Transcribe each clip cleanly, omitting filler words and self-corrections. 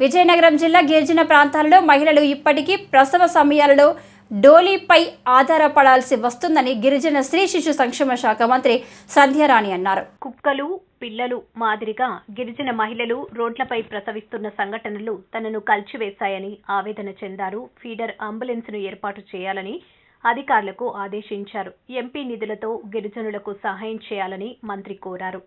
విజయనగరం జిల్లా గిరిజన ప్రాంతాలలో మహిళలు ఇప్పటికీ ప్రసవ సమయాలలో డోలీపై ఆధారపడాల్సి వస్తుందని గిరిజన స్త్రీ శిశు సంక్షేమ శాఖ మంత్రి సంధ్యారాణి అన్నారు. కుక్కలు పిల్లలు మాదిరిగా గిరిజన మహిళలు రోడ్లపై ప్రసవిస్తున్న సంఘటనలు తనను కలిచివేశాయని ఆవేదన చెందారు. ఫీడర్ అంబులెన్స్ను ఏర్పాటు చేయాలని అధికారులకు ఆదేశించారు. ఎంపీ నిధులతో గిరిజనులకు సహాయం చేయాలని మంత్రి కోరారు.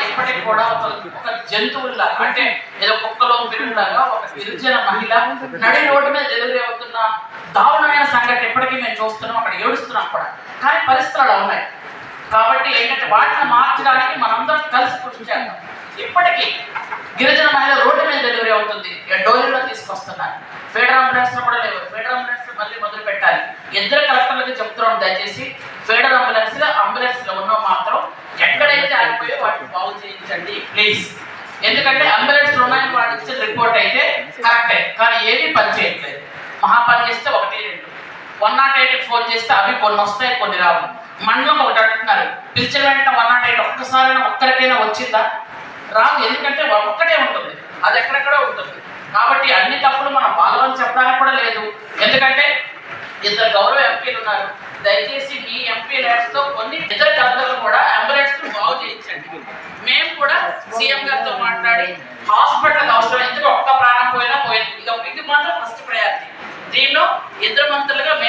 ఎప్పటికి కూడా ఒక జంతువుల్లా అంటే ఏదో కుక్కలో పిల్లలాగా ఒక గిరిజన మహిళ నడి రోడ్డు మీద డెలివరీ అవుతున్న దారుణమైన సంఘటన ఎప్పటికీ మేము చూస్తున్నాం. అక్కడ ఏడుస్తున్నాం కూడా, కానీ పరిస్థితులు అలా ఉన్నాయి. కాబట్టి ఏంటంటే వాటిని మార్చడానికి మనందరం కలిసి కృషి చేద్దాం. ఇప్పటికీ గిరిజన మహిళ రోడ్డు మీద డెలివరీ అవుతుంది, డోలీలో తీసుకొస్తున్నారు. ఫీడర్ అంబులెన్స్ కూడా లేవు. ఫీడర్ అంబులెన్స్ మళ్ళీ మొదలు పెట్టాలి. ఇద్దరు కలెక్టర్లకి చెప్తున్నాం, దయచేసి ఫీడర్ అంబులెన్స్ లో ఉన్న మాత్రం ఎక్కడైతే ఆగిపోయో వాటిని బాగు చేయించండి ప్లీజ్. ఎందుకంటే అంబులెన్స్ ఉన్నాయని వాళ్ళు ఇచ్చిన రిపోర్ట్ అయితే కరెక్టే, కానీ ఏమీ పని చేయట్లేదు. పని చేస్తే 1, 2 108కి ఫోన్ చేస్తే అవి కొన్ని వస్తాయి, కొన్ని రావు. మండలం ఒకటి అంటున్నారు, పిలిచిన వెంటనే 108 ఒక్కసారైనా ఒక్కరికైనా వచ్చిందా? రాదు. ఎందుకంటే ఒక్కటే ఉంటుంది, అది ఎక్కడెక్కడో ఉంటుంది. కాబట్టి అన్ని తప్పులు మనం బాలవని చెప్పడానికి కూడా లేదు. ఎందుకంటే ఇద్దరు గౌరవ ఎంపీలు ఉన్నారు. దయచేసి మీ ఎంపీ ల్యాడ్స్తో కొన్ని ఇతర కలెక్టర్లు కూడా అంబులెన్స్ బాగు చేయించండి. మేము కూడా సీఎం గారితో మాట్లాడి హాస్పిటల్ అవసరం, ఎందుకు ఒక్క ప్రాణం పోయినా పోయింది. ఇది మాత్రం ఫస్ట్ ప్రయారిటీ. దీనిలో ఇద్దరు మంత్రులుగా